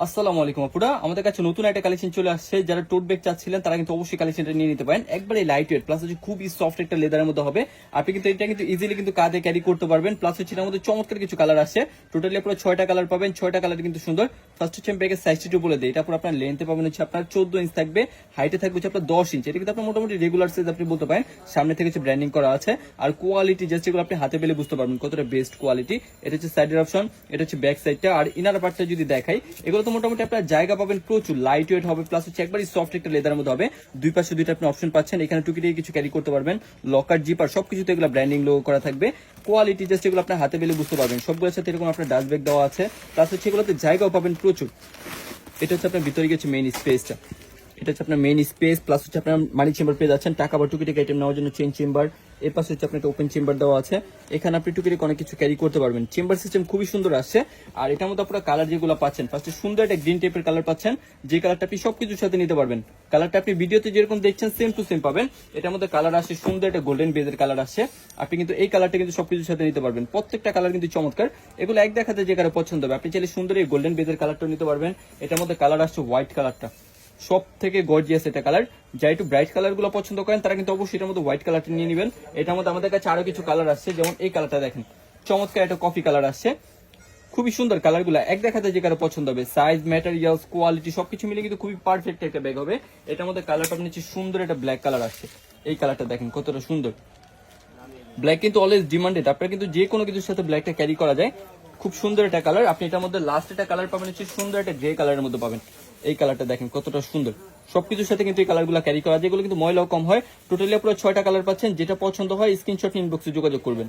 আসসালামু আলাইকুম আপুরা, আমাদের কাছে নতুন একটা কালেকশন চলে আসছে। যারা টোট ব্যাগ চাচ্ছিলেন তারা কিন্তু অবশ্যই কালেকশনটা নিয়ে নিতে পারেন। একবারে লাইট ওয়েট প্লাস হচ্ছে খুবই সফট একটা লেদারের মধ্যে হবে। আপনি কিন্তু এটা কিন্তু ইজিলি কিন্তু কাঁধে ক্যারি করতে পারবেন। প্লাস হচ্ছে এটার মধ্যে চমৎকার কিছু কালার আসছে। টোটালি আপনারা 6টা কালার পাবেন, 6টা কালার কিন্তু সুন্দর। ফার্স্ট হচ্ছে ব্যাগের সাইজটা একটু বলে দিই। এটা পুরো আপনার লেন্থে পাবেন হচ্ছে আপনার 14 ইঞ্চ থাকবে, হাইটে থাকবে হচ্ছে আপনার 10 ইঞ্চ। এটা কিন্তু আপনার মোটামুটি রেগুলার সাইজ আপনি বলতে পারেন। সামনে থেকে হচ্ছে ব্র্যান্ডিং করা আছে। আর কোয়ালিটি জাস্ট এগুলো আপনি হাতে পেলে বুঝতে পারবেন কতটা বেস্ট কোয়ালিটি। এটা হচ্ছে সাইডের অপশন, এটা হচ্ছে ব্যাক সাইডটা। আর ইনার পার্টটা যদি দেখাই, এগুলো তো মোটামুটি আপনার জায়গা পাবেন প্রচুর, লাইট ওয়েট হবে, প্লাস হচ্ছে একবারই সফট একটা লেদারের মধ্যে হবে। দুই পাশে দুইটা আপনি অপশন পাচ্ছেন, এখানে টুকিটাকি কিছু ক্যারি করতে পারবেন। লকার জিপার সবকিছুতে এগুলো ব্র্যান্ডিং লোগো করা থাকবে। কোয়ালিটি জাস্ট এগুলো আপনার হাতে পেলে বুঝতে পারবেন। সবগুলোর সাথে এরকম আপনার ডাস্ট ব্যাগ দেওয়া আছে, প্লাস হচ্ছে এগুলোতে জায়গাও পাবেন প্রচুর। এটা হচ্ছে আপনার ভিতরে গেছে মেইন স্পেসটা। এটা হচ্ছে আপনার মেইন স্পেস, প্লাস হচ্ছে আপনার মানি চেম্বার পেয়ে যাচ্ছেন টাকা বা টুকিটাকি আইটেম নেওয়ার জন্য চেঞ্জ চেম্বার। এর পাশে হচ্ছে আপনার একটা ওপেন চেম্বার দেওয়া আছে, এখানে আপনি টুকিটাকি অনেক কিছু ক্যারি করতে পারবেন। চেম্বার সিস্টেম খুবই সুন্দর আসছে। আর এটার মধ্যে আপনারা কালার যেগুলো পাচ্ছেন, ফার্স্টে সুন্দর একটা গ্রিন টাইপের কালার পাচ্ছেন, যে কালারটা আপনি সবকিছুর সাথে নিতে পারবেন। কালারটা আপনি ভিডিওতে যেরকম দেখছেন সেম টু সেম পাবেন। এটার মধ্যে কালার আসছে সুন্দর একটা গোল্ডেন বেজের কালার আসছে। আপনি কিন্তু এই কালারটা কিন্তু সবকিছুর সাথে নিতে পারবেন। প্রত্যেকটা কালার কিন্তু চমৎকার। এগুলো এক দেখাতে যে কারো পছন্দ হবে, আপনি চাইলে সুন্দর এই গোল্ডেন বেজের কালারটা নিতে পারবেন। এটার মধ্যে কালার আসছে হোয়াইট কালারটা, সব থেকে গর্জিয়াস এটা কালার। যারা একটু ব্রাইট কালার গুলো পছন্দ করেন তারা কিন্তু অবশ্যই এটার মধ্যে হোয়াইট কালারটা নিয়ে নেবেন। এটার মধ্যে আমাদের কাছে আরো কিছু কালার আসছে, যেমন এই কালারটা দেখেন, চমৎকার একটা কফি কালার আসছে। খুবই সুন্দর কালার গুলা, এক দেখাতে যে কারো পছন্দ হবে। সাইজ, ম্যাটেরিয়ালস, কোয়ালিটি সবকিছু মিলে কিন্তু খুবই পারফেক্ট একটা ব্যাগ হবে। এটার মধ্যে কালারটা আপনি সুন্দর একটা ব্ল্যাক কালার আসছে। এই কালারটা দেখেন কতটা সুন্দর। ব্ল্যাক কিন্তু অলওয়েজ ডিমান্ডেড, আপনার কিন্তু যে কোনো কিছুর সাথে ব্ল্যাকটা ক্যারি করা যায়। খুব সুন্দর একটা কালার। আপনি এটার মধ্যে লাস্ট একটা কালার পাবেন হচ্ছে সুন্দর একটা গ্রে কালারের মধ্যে পাবেন। এই কালারটা দেখেন কতটা সুন্দর। সবকিছুর সাথে কিন্তু এই কালারগুলো ক্যারি করা যায়, এগুলো কিন্তু ময়লাও কম হয়। টোটালি আপনারা 6টা কালার পাচ্ছেন। যেটা পছন্দ হয় স্ক্রিনশট ইনবক্সে যোগাযোগ করবেন।